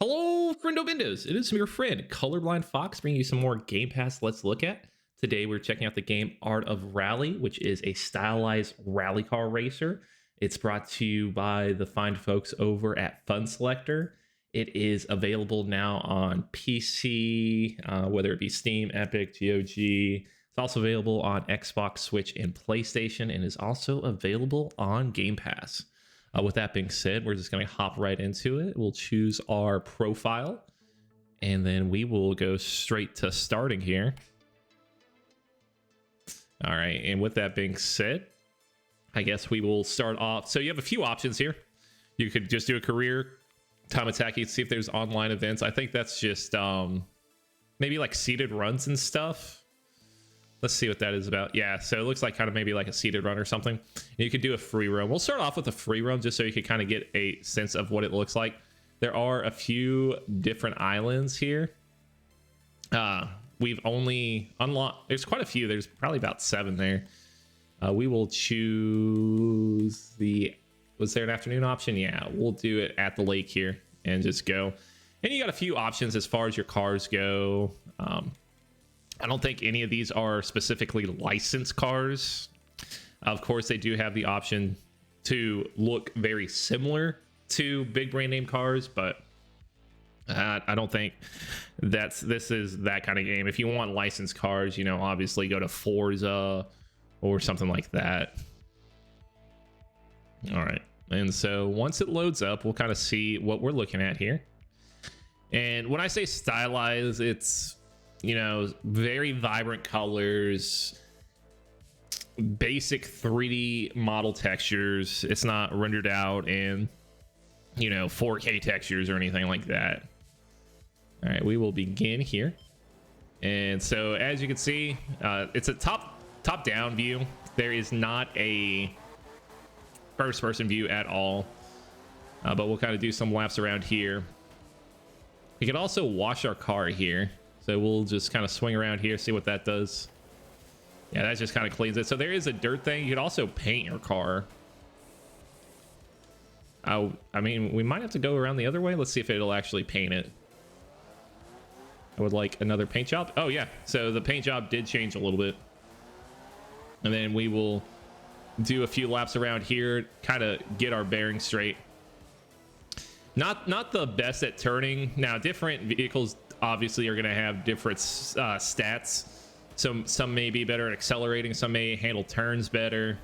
Hello, friendo bindos. It is your friend, Colorblind Fox, bringing you some more Game Pass Let's Look At. Today, we're checking out the game Art of Rally, which is a stylized rally car racer. It's brought to you by the fine folks over at Fun Selector. It is available now on PC, whether it be Steam, Epic, GOG. It's also available on Xbox, Switch, and PlayStation, and is also available on Game Pass. With that being said, we're just going to hop right into it. We'll choose our profile, and then we will go straight to starting here. All right, and with that being said, I guess we will start off. So you have a few options here. You could just do a career, time attack. You can see if there's online events. I think that's just maybe like seeded runs and stuff. Let's see what that is about. Yeah, so it looks like kind of maybe like a seeded run or something. And you could do a free roam. We'll start off with a free roam just so you can kind of get a sense of what it looks like. There are a few different islands here. We've only unlocked, there's quite a few. There's probably about 7 there. We will choose the, was there an afternoon option? Yeah, we'll do it at the lake here and just go. And you got a few options as far as your cars go. I don't think any of these are specifically licensed cars. Of course, they do have the option to look very similar to big brand name cars, but I don't think this is that kind of game. If you want licensed cars, you know, obviously go to Forza or something like that. All right. And so once it loads up, we'll kind of see what we're looking at here. And when I say stylized, it's, you know, very vibrant colors, basic 3D model textures. It's not rendered out in, you know, 4K textures or anything like that. All right, we will begin here. And so as you can see, it's a top down view. There is not a first person view at all, but we'll kind of do some laps around here. We can also wash our car here. So we'll just kind of swing around here, see what that does. Yeah, that just kind of cleans it. So there is a dirt thing. You could also paint your car. I mean, we might have to go around the other way. Let's see if it'll actually paint it. I would like another paint job. Oh, yeah. So the paint job did change a little bit. And then we will do a few laps around here, kind of get our bearings straight. Not the best at turning. Now, different vehicles obviously are going to have different stats. Some may be better at accelerating, some may handle turns better.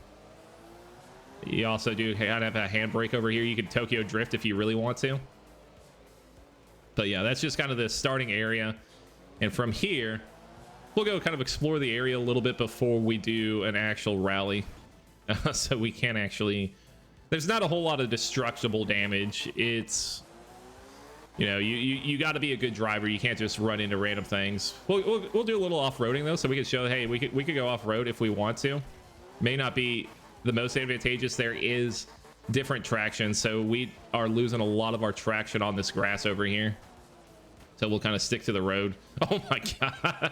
You also do kind of have a handbrake over here. You can Tokyo drift if you really want to. But yeah, that's just kind of the starting area. And from here, we'll go kind of explore the area a little bit before we do an actual rally. So we can actually, there's not a whole lot of destructible damage. It's, you know, you got to be a good driver. You can't just run into random things. We'll do a little off-roading though, so we can show, hey, we could go off-road if we want to. May not be the most advantageous. There is different traction, so we are losing a lot of our traction on this grass over here. So we'll kind of stick to the road. Oh my god.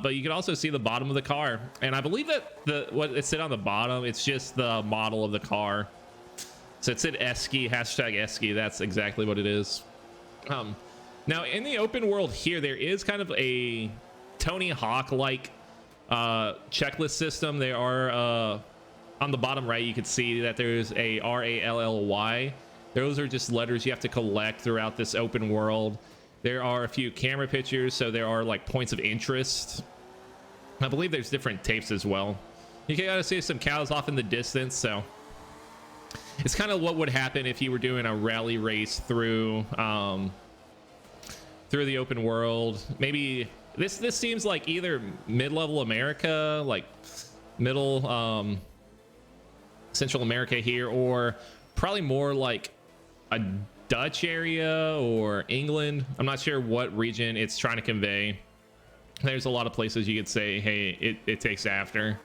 But you can also see the bottom of the car, and I believe that what it said on the bottom, it's just the model of the car. So it said Esky, hashtag Esky. That's exactly what it is. Now in the open world here, there is kind of a Tony Hawk like checklist system. There are on the bottom right, you can see that there's a RALLY. Those are just letters you have to collect throughout this open world. There are a few camera pictures, so there are like points of interest. I believe there's different tapes as well. You can kind of see some cows off in the distance, so it's kind of what would happen if you were doing a rally race through the open world. Maybe this seems like either mid-level America, like middle Central America here, or probably more like a Dutch area or England. I'm not sure what region it's trying to convey. There's a lot of places you could say, hey, it takes after.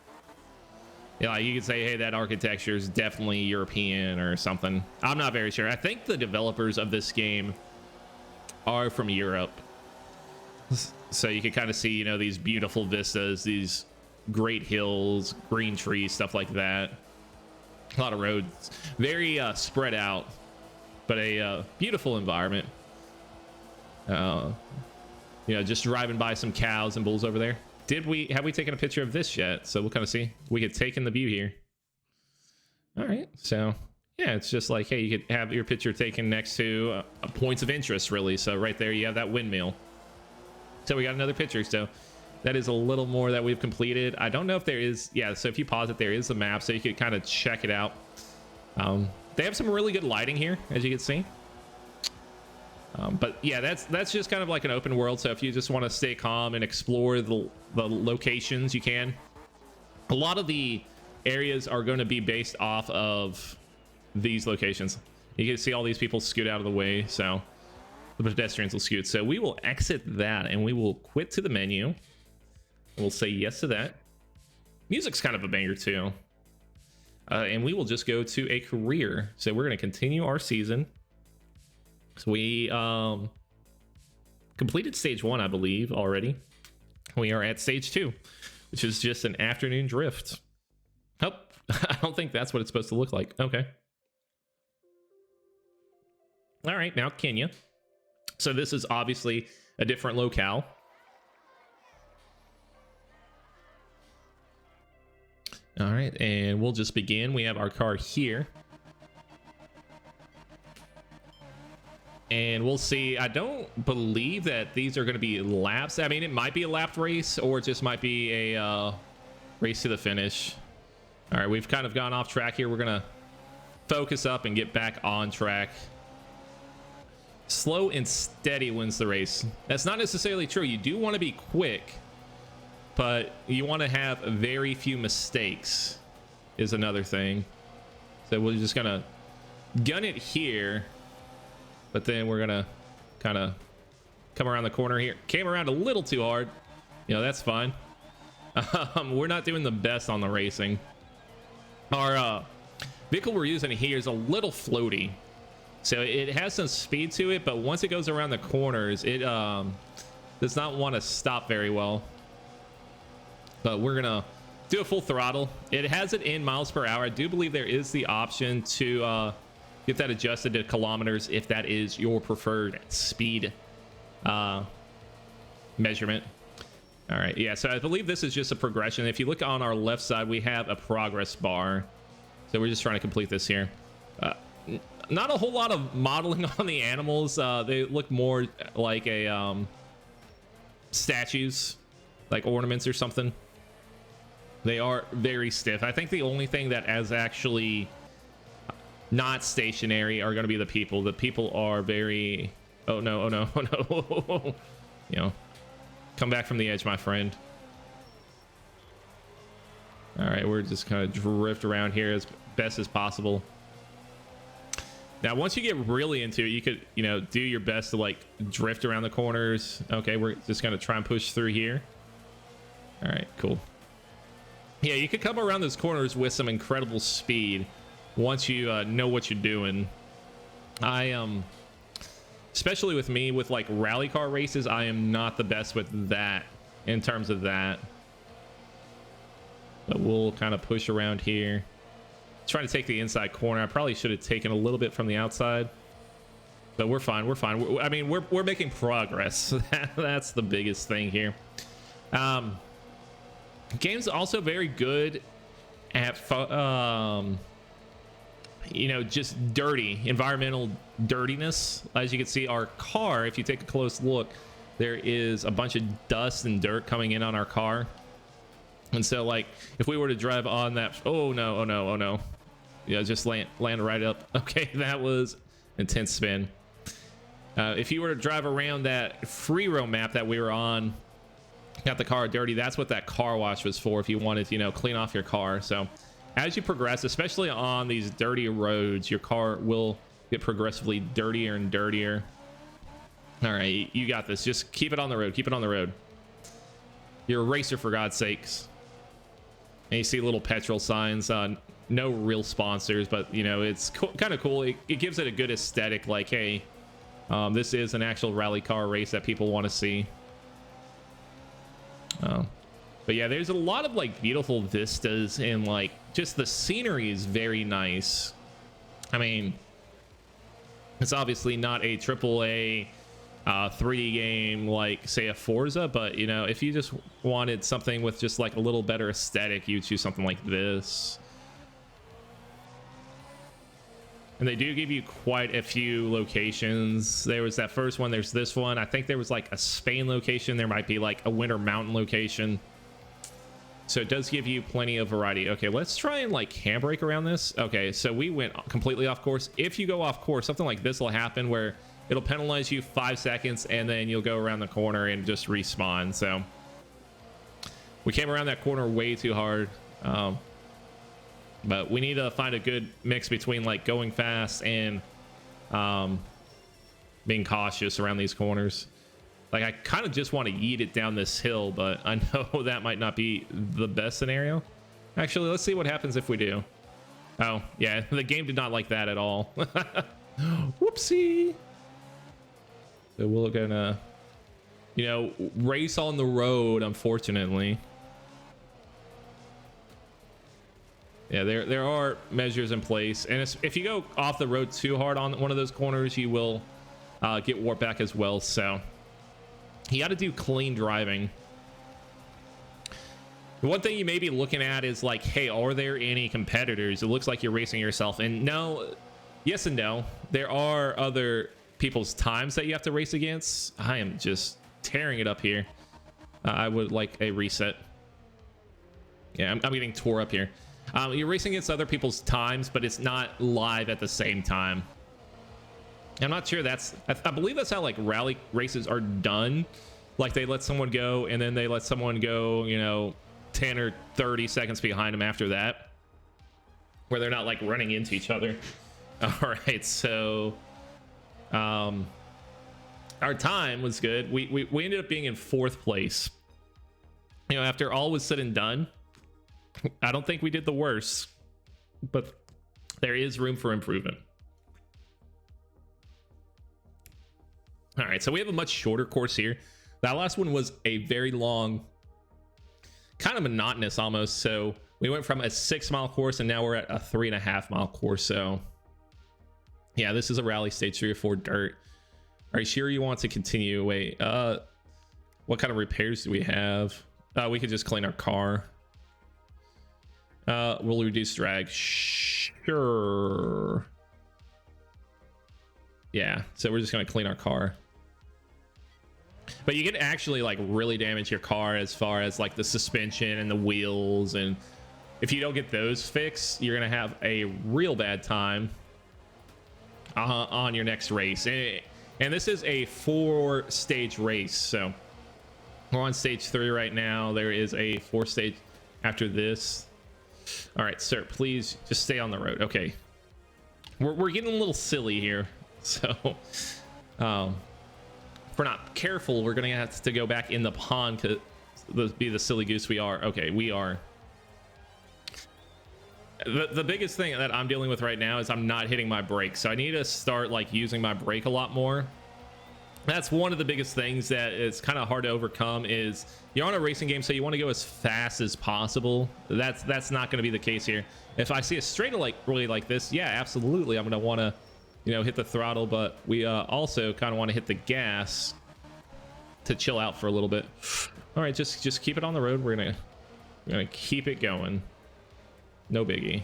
Yeah, you could say, hey, that architecture is definitely European or something. I'm not very sure. I think the developers of this game are from Europe. So you can kind of see, you know, these beautiful vistas, these great hills, green trees, stuff like that. A lot of roads, very spread out. but a beautiful environment. You know, just driving by some cows and bulls over there. Have we taken a picture of this yet? So we'll kind of see. We could take in the view here. All right, so yeah, it's just like, hey, you could have your picture taken next to points of interest, really. So right there, you have that windmill. So we got another picture. So that is a little more that we've completed. I don't know if there is, yeah, so if you pause it, there is a map, so you could kind of check it out. They have some really good lighting here, as you can see. But yeah, that's just kind of like an open world. So if you just want to stay calm and explore the locations, you can. A lot of the areas are going to be based off of these locations. You can see all these people scoot out of the way, so the pedestrians will scoot. So we will exit that and we will quit to the menu. We'll say yes to that. Music's kind of a banger too. And we will just go to a career. So we're going to continue our season. So we completed stage 1, I believe, already. We are at stage 2, which is just an afternoon drift. Oh, I don't think that's what it's supposed to look like. Okay. All right, now Kenya. So this is obviously a different locale. All right, and we'll just begin. We have our car here. And we'll see. I don't believe that these are going to be laps. I mean, it might be a lapped race, or it just might be a race to the finish. All right, we've kind of gone off track here. We're going to focus up and get back on track. Slow and steady wins the race. That's not necessarily true. You do want to be quick, but you want to have very few mistakes is another thing. So we're just going to gun it here. But then we're gonna kind of come around the corner here. Came around a little too hard. You know, that's fine. We're not doing the best on the racing. Our vehicle we're using here is a little floaty. So it has some speed to it, but once it goes around the corners, it does not want to stop very well. But we're gonna do a full throttle. It has it in miles per hour. I do believe there is the option to get that adjusted to kilometers if that is your preferred speed measurement. All right, yeah, so I believe this is just a progression. If you look on our left side, we have a progress bar. So we're just trying to complete this here. Not a whole lot of modeling on the animals. They look more like a statues, like ornaments or something. They are very stiff. I think the only thing that is actually not stationary are going to be the people. The people are very... Oh no, oh no, oh no. You know, come back from the edge, my friend. All right, we're just kind of drift around here as best as possible. Now, once you get really into it, you could, you know, do your best to like drift around the corners. Okay, we're just going to try and push through here. All right, cool. Yeah, you could come around those corners with some incredible speed once you know what you're doing. Especially with me, with like rally car races, I am not the best with that in terms of that. But we'll kind of push around here. Trying to take the inside corner. I probably should have taken a little bit from the outside, but we're fine. We're fine. I mean, we're making progress. That's the biggest thing here. Game's also very good at you know, just dirty environmental dirtiness. As you can see, our car, if you take a close look, there is a bunch of dust and dirt coming in on our car. And so like if we were to drive on that, oh no, oh no, oh no, yeah, just land right up. Okay, that was intense spin. If you were to drive around that free roam map that we were on, got the car dirty, that's what that car wash was for, if you wanted to, you know, clean off your car. So as you progress, especially on these dirty roads, your car will get progressively dirtier and dirtier. All right, you got this. Just keep it on the road. Keep it on the road. You're a racer, for God's sakes. And you see little petrol signs. No real sponsors, but, you know, it's kind of cool. It gives it a good aesthetic, like, hey, this is an actual rally car race that people want to see. But yeah, there's a lot of like beautiful vistas, and like just the scenery is very nice. I mean, It's obviously not a AAA 3D game like, say, a Forza, but you know, if you just wanted something with just like a little better aesthetic, you choose something like this. And they do give you quite a few locations. There was that first one, there's this one. I think there was like a Spain location. There might be like a Winter Mountain location. So it does give you plenty of variety. Okay, let's try and like handbrake around this. Okay, so we went completely off course. If you go off course, something like this will happen where it'll penalize you 5 seconds and then you'll go around the corner and just respawn. So we came around that corner way too hard. But we need to find a good mix between like going fast and being cautious around these corners. Like, I kind of just want to yeet it down this hill, but I know that might not be the best scenario. Actually, let's see what happens if we do. Oh, yeah, the game did not like that at all. Whoopsie. So we're gonna, you know, race on the road, unfortunately. Yeah, there are measures in place, and if you go off the road too hard on one of those corners, you will get warped back as well. So you got to do clean driving. The one thing you may be looking at is like, hey, are there any competitors? It looks like you're racing yourself, and no, yes and no. There are other people's times that you have to race against. I am just tearing it up here. I would like a reset. Yeah, I'm getting tore up here. You're racing against other people's times, but it's not live at the same time. I'm not sure that's... I believe that's how, like, rally races are done. Like, they let someone go, and then they let someone go, you know, 10 or 30 seconds behind them after that. Where they're not, like, running into each other. All right, so... our time was good. We ended up being in 4th place. You know, after all was said and done, I don't think we did the worst, but there is room for improvement. All right, so we have a much shorter course here. That last one was a very long, kind of monotonous almost. So we went from a 6-mile course and now we're at a 3.5-mile course. So yeah, this is a rally stage 3 or 4 dirt. Are you sure you want to continue? Wait, what kind of repairs do we have? We could just clean our car. We'll reduce drag. Sure. Yeah, so we're just gonna clean our car. But you can actually like really damage your car as far as like the suspension and the wheels, and if you don't get those fixed, you're gonna have a real bad time on your next race. And this is a 4-stage race, so we're on stage 3 right now. There is a 4th stage after this. All right, sir, please just stay on the road. Okay, we're getting a little silly here, so if we're not careful, we're gonna have to go back in the pond to be the silly goose we are. Okay, we are. The biggest thing that I'm dealing with right now is I'm not hitting my brakes, so I need to start like using my brake a lot more. That's one of the biggest things that is kind of hard to overcome. Is you're on a racing game, so you want to go as fast as possible. That's not going to be the case here. If I see a straight like really like this, yeah, absolutely, I'm going to want to, you know, hit the throttle, but we also kind of want to hit the gas to chill out for a little bit. All right, just keep it on the road. We're gonna keep it going. No biggie.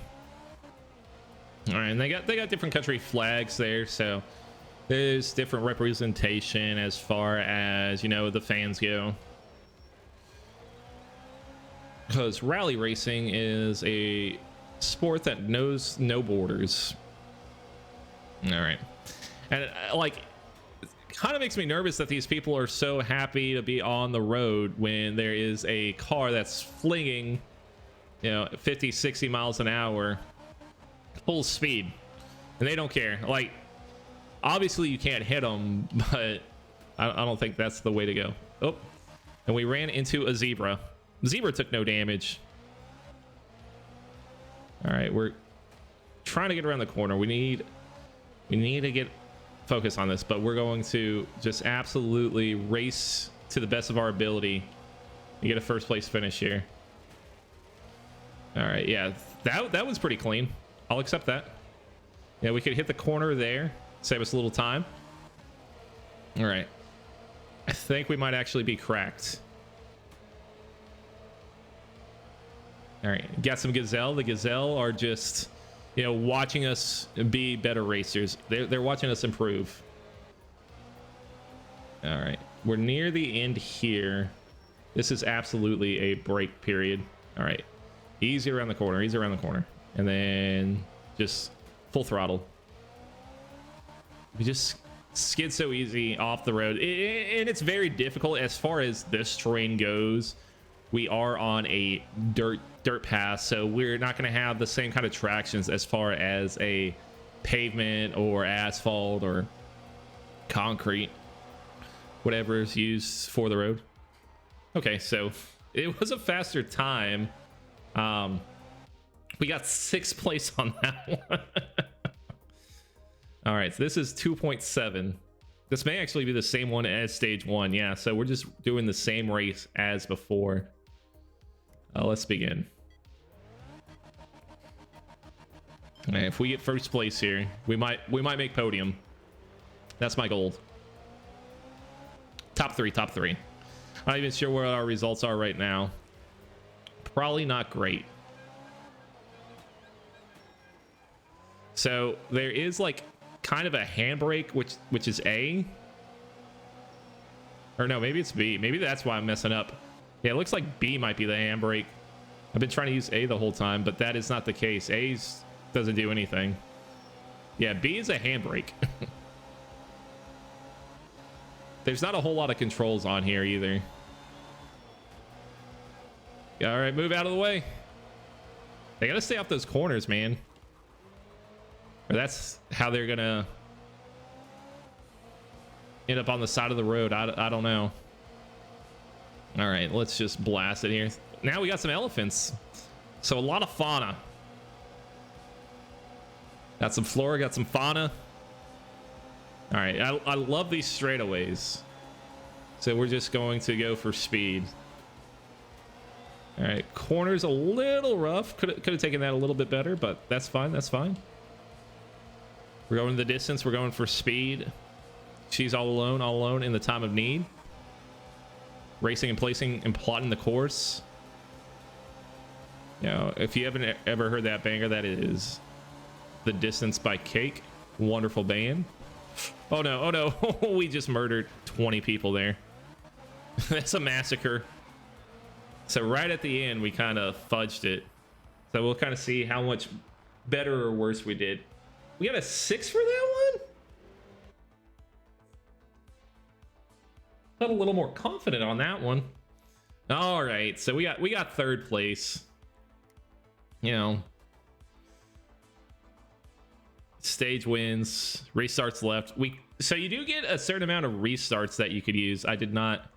All right, and they got different country flags there, so there's different representation as far as, you know, the fans go. Because rally racing is a sport that knows no borders. All right, and like, it kind of makes me nervous that these people are so happy to be on the road when there is a car that's flinging, you know, 50, 60 miles an hour full speed, and they don't care. Like, obviously you can't hit them, but I don't think that's the way to go. Oh, and we ran into a zebra. Zebra took no damage. All right, we're trying to get around the corner. We need to get focus on this, but we're going to just absolutely race to the best of our ability and get a 1st place finish here. All right, yeah, that was pretty clean. I'll accept that. Yeah, we could hit the corner there. Save us a little time. All right. I think we might actually be cracked. All right, got some Gazelle. The Gazelle are just, you know, watching us be better racers. They're watching us improve. All right, we're near the end here. This is absolutely a break period. All right, easy around the corner, easy around the corner. And then just full throttle. We just skid so easy off the road. And it's very difficult as far as this terrain goes. We are on a dirt path, so we're not going to have the same kind of tractions as far as a pavement or asphalt or concrete, whatever is used for the road. Okay, so it was a faster time. We got 6th place on that one. All right, so this is 2.7. This may actually be the same one as stage 1. Yeah, so we're just doing the same race as before. Let's begin. All right, if we get 1st place here, we might make podium. That's my goal. Top 3. I'm not even sure where our results are right now. Probably not great. So there is like kind of a handbrake, which is A. Or no, maybe it's B. Maybe that's why I'm messing up. Yeah, it looks like B might be the handbrake. I've been trying to use A the whole time, but that is not the case. A doesn't do anything. Yeah, B is a handbrake. There's not a whole lot of controls on here either. All right, move out of the way. They gotta stay off those corners, man. Or that's how they're gonna end up on the side of the road. I don't know. All right, let's just blast it here. Now we got some elephants, so a lot of fauna. Got some flora, got some fauna. All right, I love these straightaways. So we're just going to go for speed. All right, corner's a little rough. Could have taken that a little bit better, but that's fine. That's fine. We're going the distance. We're going for speed. She's all alone in the time of need. Racing and placing and plotting the course. You know, if you haven't ever heard that banger, that is The Distance by Cake. Wonderful band. Oh no, we just murdered 20 people there. That's a massacre. So right at the end, we kind of fudged it. So we'll kind of see how much better or worse we did. We got a 6 for that one? Felt a little more confident on that one. All right, so we got 3rd place. You know, stage wins, restarts left. So you do get a certain amount of restarts that you could use. I did not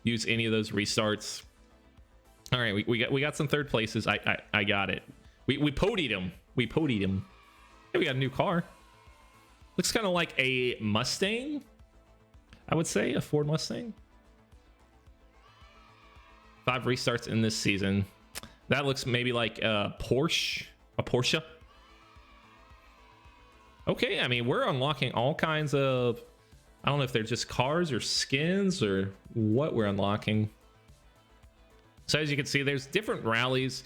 use any of those restarts. All right, we got some 3rd places. I got it. We podied him. Hey, we got a new car. Looks kind of like a Mustang. I would say a Ford Mustang. 5 restarts in this season. That looks maybe like a Porsche. Okay, I mean, we're unlocking all kinds of... I don't know if they're just cars or skins or what we're unlocking. So as you can see, there's different rallies.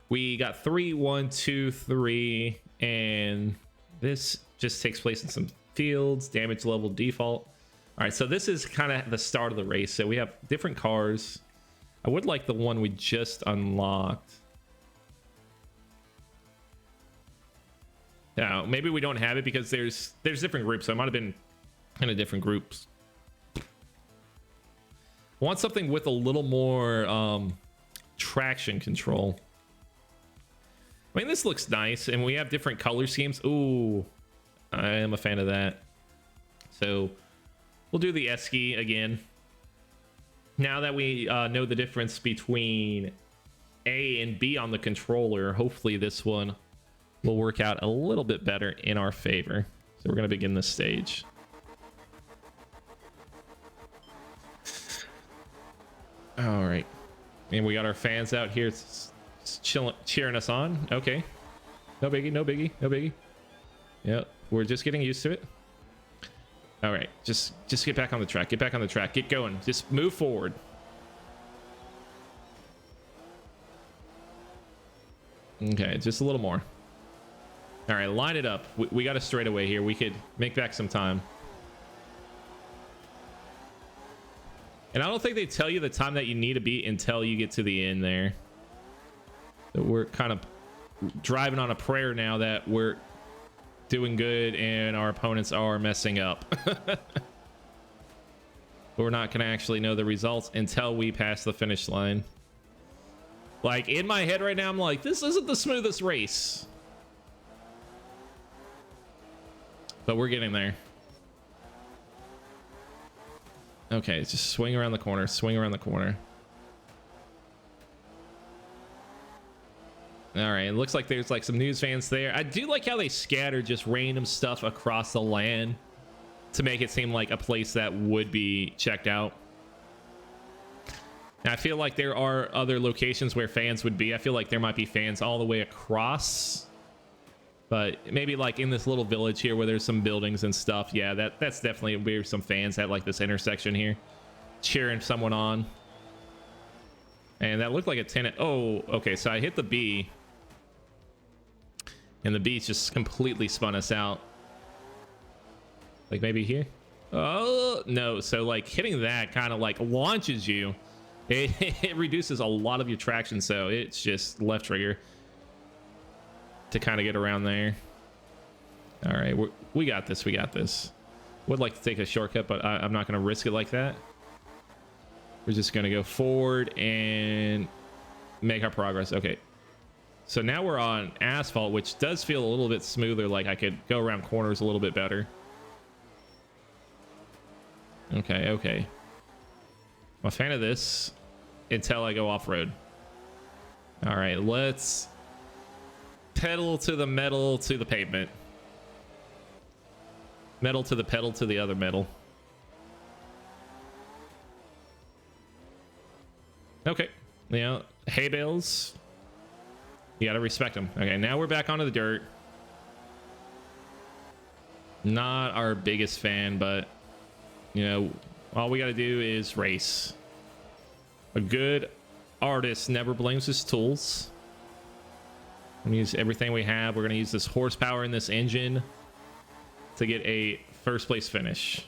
We got 3, 1, 2, 3, and this just takes place in some fields. Damage level default. All right, so this is kind of the start of the race. So we have different cars. I would like the one we just unlocked. Now, maybe we don't have it because there's different groups. So it might have been kind of different groups. I want something with a little more traction control. I mean, this looks nice, and we have different color schemes. Ooh, I am a fan of that. So we'll do the Esky again. Now that we know the difference between A and B on the controller, hopefully this one will work out a little bit better in our favor. So we're going to begin this stage. All right. And we got our fans out here cheering us on. Okay. No biggie, no biggie, no biggie. Yep. We're just getting used to it. All right, just get back on the track. Get back on the track. Get going. Just move forward. Okay, just a little more. All right, line it up. We got a straightaway here. We could make back some time. And I don't think they tell you the time that you need to beat until you get to the end there. We're kind of driving on a prayer now that we're doing good and our opponents are messing up. We're not going to actually know the results until we pass the finish line. Like, in my head right now, I'm like, this isn't the smoothest race. But we're getting there. Okay, just swing around the corner. Swing around the corner. All right, it looks like there's like some news fans there. I do like how they scatter just random stuff across the land to make it seem like a place that would be checked out. Now, I feel like there are other locations where fans would be. I feel like there might be fans all the way across, but maybe like in this little village here where there's some buildings and stuff. Yeah, that's definitely where some fans at like this intersection here cheering someone on. And that looked like a 10. Oh, okay, so I hit the B and the B's just completely spun us out. Like maybe here. Oh no, so like hitting that kind of like launches you. It reduces a lot of your traction, so it's just left trigger to kind of get around there. All right, we got this. We got this. Would like to take a shortcut, but I'm not going to risk it like that. We're just going to go forward and make our progress. Okay, so now we're on asphalt, which does feel a little bit smoother. Like I could go around corners a little bit better. Okay, okay. I'm a fan of this until I go off-road. All right, let's pedal to the metal to the pavement. Metal to the pedal to the other metal. Okay, you know, hay bales. You gotta respect them. Okay, now we're back onto the dirt. Not our biggest fan, but you know, all we gotta do is race. A good artist never blames his tools. I'm gonna use everything we have. We're gonna use this horsepower in this engine to get a first place finish.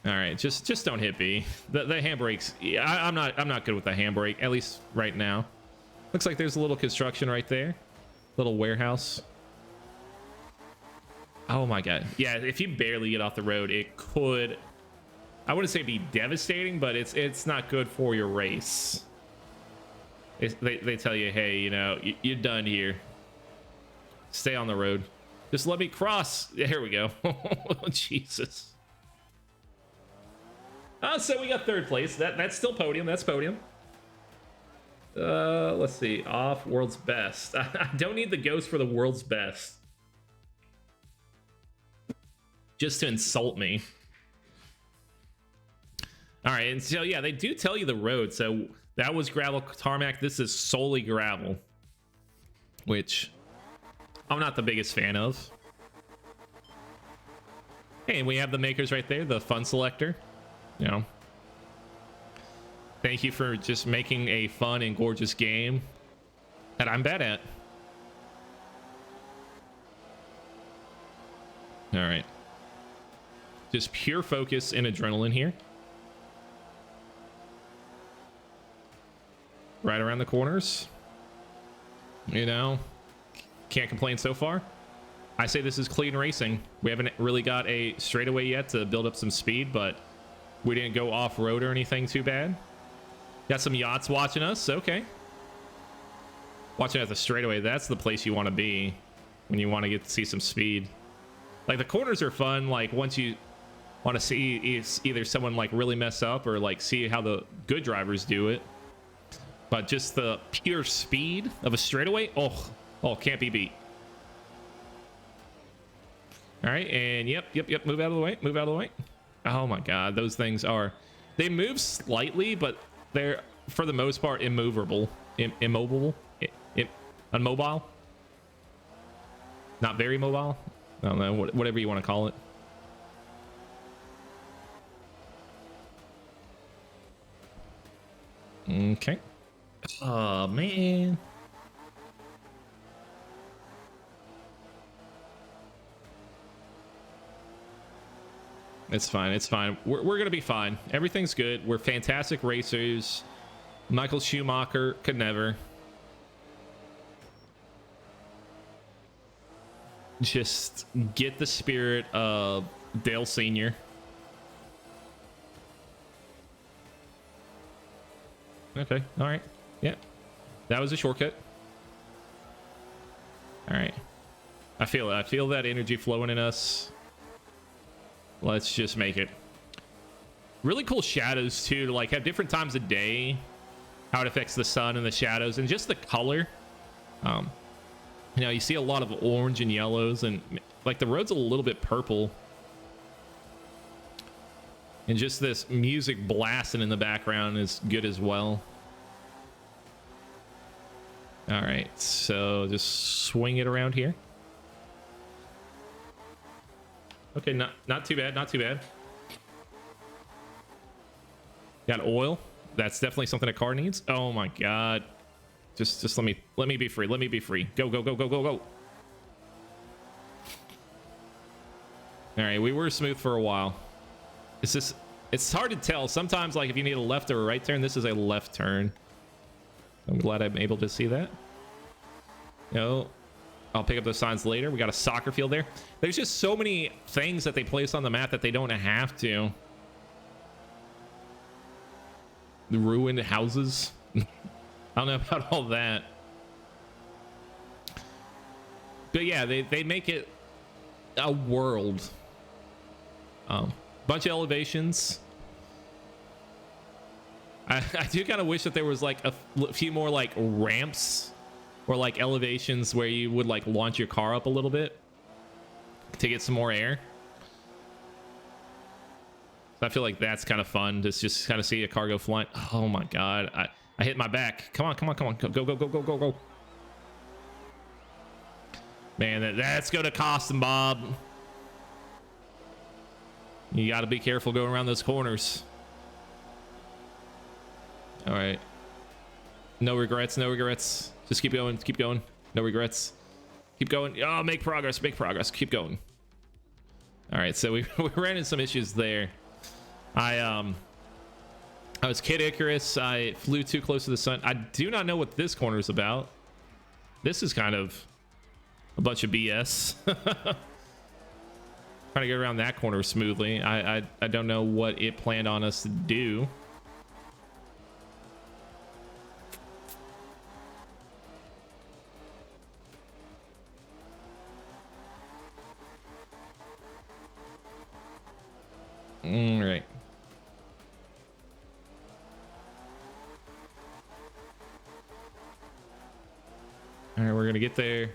All right, just don't hit B. The handbrakes. Yeah, I'm not good with the handbrake, at least right now. Looks like there's a little construction right there, little warehouse. Oh my god, yeah. If you barely get off the road, it could, I wouldn't say be devastating, but it's not good for your race. They tell you, hey, you know, you're done here. Stay on the road. Just let me cross. Here we go. Oh, Jesus. So we got third place. That's still podium. That's podium. Let's see. Off world's best. I don't need the ghost for the world's best. Just to insult me. All right, and so yeah, they do tell you the road. So that was gravel tarmac. This is solely gravel, which I'm not the biggest fan of. Hey, and we have the makers right there, the fun selector. You know, thank you for just making a fun and gorgeous game that I'm bad at. All right. Just pure focus and adrenaline here. Right around the corners. You know, can't complain so far. I say this is clean racing. We haven't really got a straightaway yet to build up some speed, but we didn't go off-road or anything too bad. Got some yachts watching us. Okay. Watching at the straightaway. That's the place you want to be when you want to get to see some speed. Like, the corners are fun. Like, once you want to see either someone like really mess up or like see how the good drivers do it. But just the pure speed of a straightaway, oh, can't be beat. All right, and yep, move out of the way, move out of the way. Oh my god, those things are, they move slightly, but they're for the most part immovable. Immobile. unmobile, not very mobile. I don't know, whatever you want to call it. Okay. Oh man. It's fine. It's fine. We're gonna be fine. Everything's good. We're fantastic racers. Michael Schumacher could never. Just get the spirit of Dale Sr. Okay. All right. Yeah. That was a shortcut. All right. I feel it. I feel that energy flowing in us. Let's just make it. Really cool shadows too, to like have different times of day, how it affects the sun and the shadows and just the color. You know, you see a lot of orange and yellows, and like the road's a little bit purple. And just this music blasting in the background is good as well. All right, so just swing it around here. Okay, not too bad, not too bad. Got oil. That's definitely something a car needs. Oh my god. Just let me be free. Let me be free. Go, go, go, go, go, go. All right, we were smooth for a while. It's hard to tell. Sometimes, like, if you need a left or a right turn, this is a left turn. I'm glad I'm able to see that. No, I'll pick up those signs later. We got a soccer field there. There's just so many things that they place on the map that they don't have to. The ruined houses. I don't know about all that. But yeah, they make it a world. Bunch of elevations. I do kind of wish that there was like a few more like ramps or like elevations where you would like launch your car up a little bit to get some more air. So I feel like that's kind of fun to just kind of see a car go flying. Oh my god, I hit my back. Come on, come on, come on, go, go, go, go, go, go. Man, that's gonna cost them, Bob. You got to be careful going around those corners. All right. No regrets, no regrets. Just keep going, keep going. No regrets. Keep going. Oh, make progress, make progress. Keep going. All right, so we ran into some issues there. I was Kid Icarus. I flew too close to the sun. I do not know what this corner is about. This is kind of a bunch of BS. Trying to get around that corner smoothly. I don't know what it planned on us to do. All right. All right, we're gonna get there.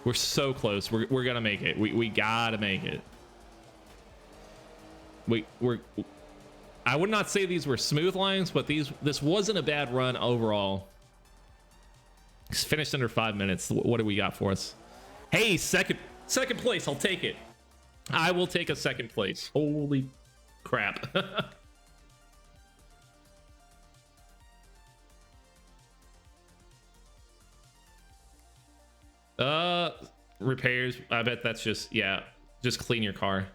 We're so close. We're gonna make it. We gotta make it. I would not say these were smooth lines, but this wasn't a bad run overall. It's finished under 5 minutes. What do we got for us? Hey, second place. I'll take it. I will take a second place. Holy crap. Repairs. I bet that's just, yeah, just clean your car.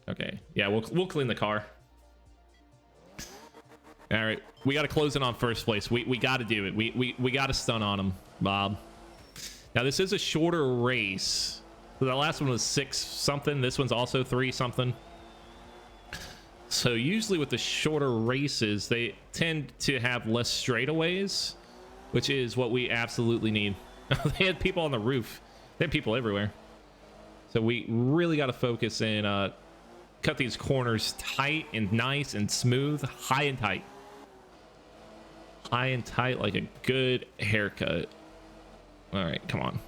Okay, yeah, we'll clean the car. All right, we got to close in on first place. We got to do it. We got to stun on him, Bob. Now this is a shorter race. So the last one was 6 something. This one's also 3 something. So usually with the shorter races, they tend to have less straightaways, which is what we absolutely need. They had people on the roof. They had people everywhere. So we really got to focus and cut these corners tight and nice and smooth, high and tight. High and tight like a good haircut. All right, come on.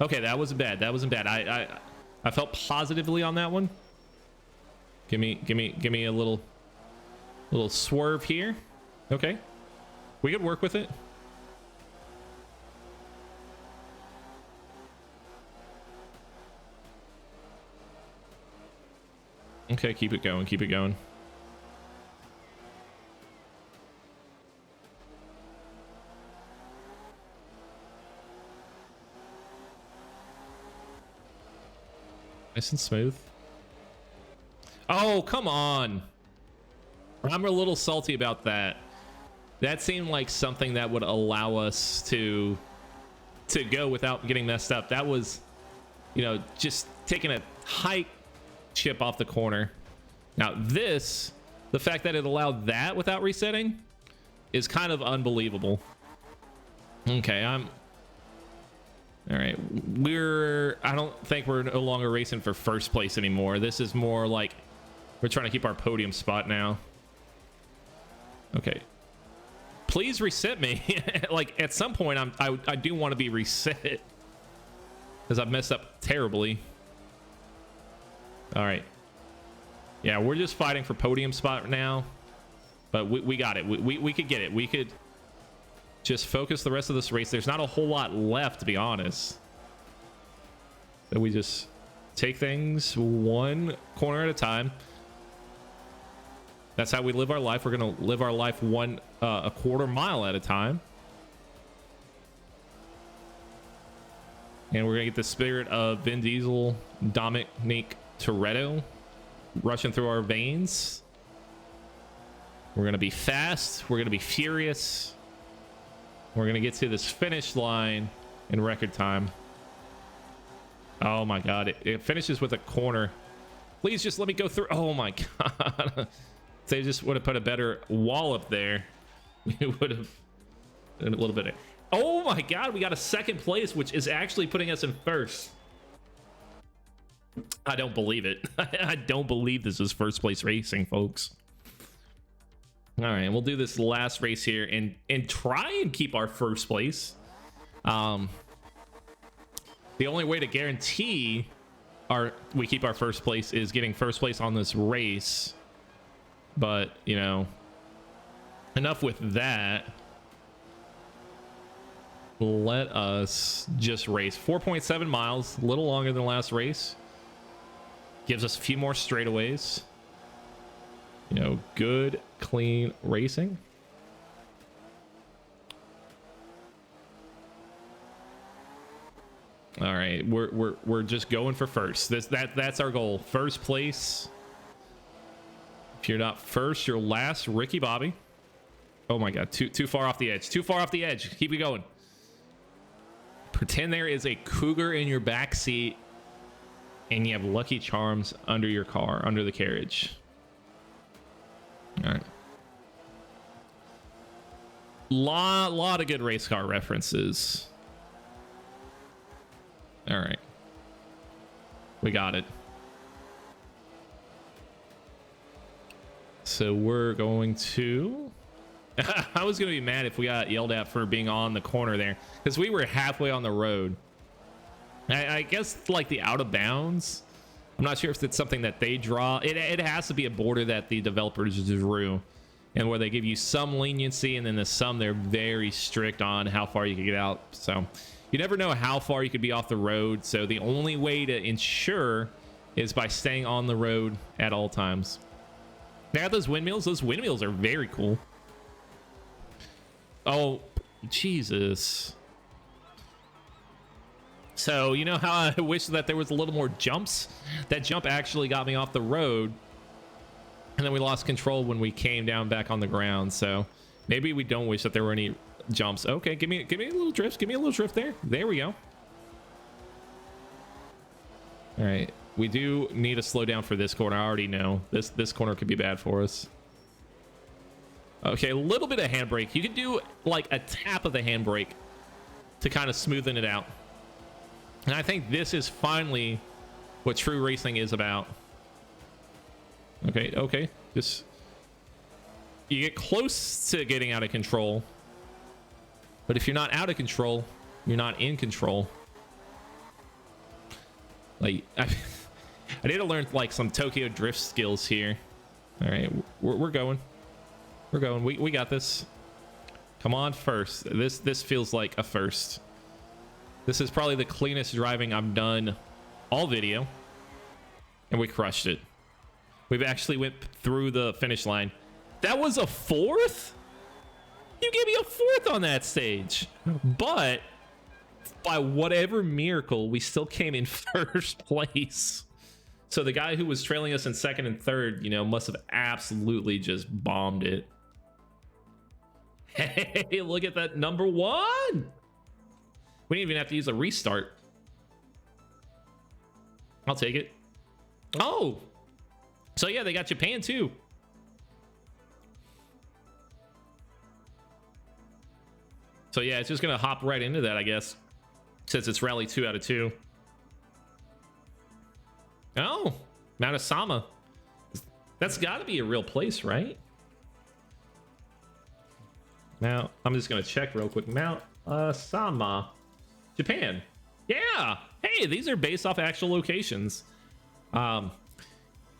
Okay, that wasn't bad. That wasn't bad. I felt positively on that one. Give me a little swerve here. Okay, we could work with it. Okay, keep it going, keep it going. Nice and smooth. Oh, come on. I'm a little salty about that. That seemed like something that would allow us to go without getting messed up. That was, you know, just taking a high chip off the corner. Now this, the fact that it allowed that without resetting is kind of unbelievable. Okay, all right, I don't think we're no longer racing for first place anymore. This is more like we're trying to keep our podium spot now. Okay, please reset me. Like at some point I do want to be reset because I've messed up terribly. All right, yeah, we're just fighting for podium spot now, but we got it. We could get it. We could just focus the rest of this race. There's not a whole lot left, to be honest. So we just take things one corner at a time. That's how we live our life. We're gonna live our life a quarter mile at a time. And we're gonna get the spirit of Vin Diesel, Dominic Toretto rushing through our veins. We're gonna be fast. We're gonna be furious. We're gonna get to this finish line in record time. Oh my god, it finishes with a corner. Please just let me go through. Oh my god. If they just would have put a better wall up there, we would have been a little bit. Oh my god, we got a second place, which is actually putting us in first. I don't believe it. I don't believe this is first place racing, folks. All right, we'll do this last race here and try and keep our first place. The only way to guarantee we keep our first place is getting first place on this race. But, you know, enough with that. Let us just race 4.7 miles, a little longer than the last race. Gives us a few more straightaways. You know, good, clean racing. All right, we're just going for first. That's our goal. First place. If you're not first, you're last. Ricky Bobby. Oh my god, too far off the edge. Too far off the edge. Keep it going. Pretend there is a cougar in your back seat and you have Lucky Charms under your car, under the carriage. All right. Lot of good race car references. All right. We got it. So we're going to... I was going to be mad if we got yelled at for being on the corner there, because we were halfway on the road. I guess like the out of bounds. I'm not sure if it's something that they draw. It has to be a border that the developers drew, and where they give you some leniency, and then there's some they're very strict on how far you can get out. So you never know how far you could be off the road. So the only way to ensure is by staying on the road at all times. They have those windmills. Those windmills are very cool. Oh, Jesus. So, you know how I wish that there was a little more jumps? That jump actually got me off the road. And then we lost control when we came down back on the ground. So maybe we don't wish that there were any jumps. Okay, give me a little drift. Give me a little drift there. There we go. All right. We do need to slow down for this corner. I already know. This corner could be bad for us. Okay, a little bit of handbrake. You can do like a tap of the handbrake to kind of smoothen it out. And I think this is finally what true racing is about. Okay. Just... You get close to getting out of control. But if you're not out of control, you're not in control. Like, I need to learn like some Tokyo drift skills here. All right, we're going. We're going. We got this. Come on, first. This feels like a first. This is probably the cleanest driving I've done all video, and we crushed it. We've actually went through the finish line. That was a fourth? You gave me a fourth on that stage. But by whatever miracle, we still came in first place. So the guy who was trailing us in second and third, you know, must have absolutely just bombed it. Hey, look at that number one. We didn't even have to use a restart. I'll take it. Oh, so yeah, they got Japan too. So yeah, it's just gonna hop right into that, I guess, since it's rally 2 out of 2. Oh, Mount Asama. That's got to be a real place, right? Now, I'm just going to check real quick. Mount Asama, Japan. Yeah. Hey, these are based off actual locations.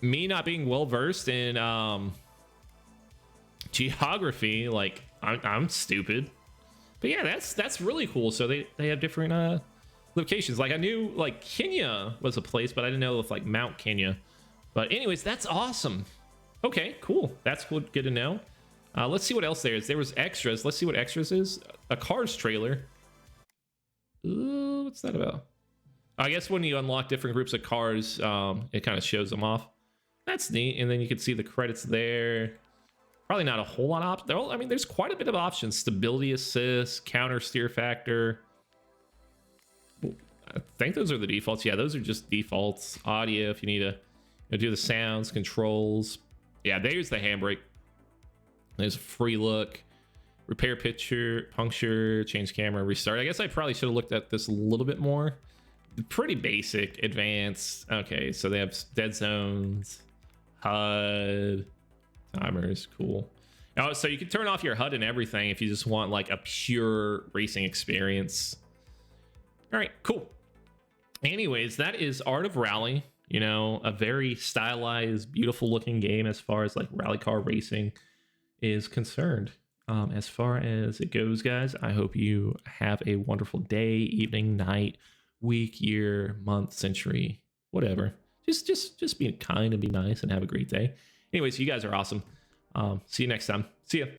Me not being well versed in geography, like I'm stupid. But yeah, that's really cool. So they have different locations. Like I knew like Kenya was a place, but I didn't know if like Mount Kenya. But anyways, that's awesome. Okay, cool. That's good to know. Let's see what else there is. There was extras. Let's see what extras is. A Cars trailer. Ooh, what's that about? I guess when you unlock different groups of cars, it kind of shows them off. That's neat. And then you can see the credits there. Probably not a whole lot of options. I mean, there's quite a bit of options. Stability assist, counter steer factor. I think those are the defaults. Yeah, those are just defaults. Audio, if you need to do the sounds, controls. Yeah, there's the handbrake. There's a free look. Repair picture, puncture, change camera, restart. I guess I probably should have looked at this a little bit more. Pretty basic, advanced. Okay, so they have dead zones, HUD, timers, cool. Oh, so you can turn off your HUD and everything if you just want like a pure racing experience. All right, cool. Anyways, that is Art of Rally. You know, a very stylized, beautiful looking game as far as like rally car racing is concerned. As far as it goes, guys, I hope you have a wonderful day, evening, night, week, year, month, century, whatever. Just be kind and be nice and have a great day. Anyways, you guys are awesome. See you next time. See ya.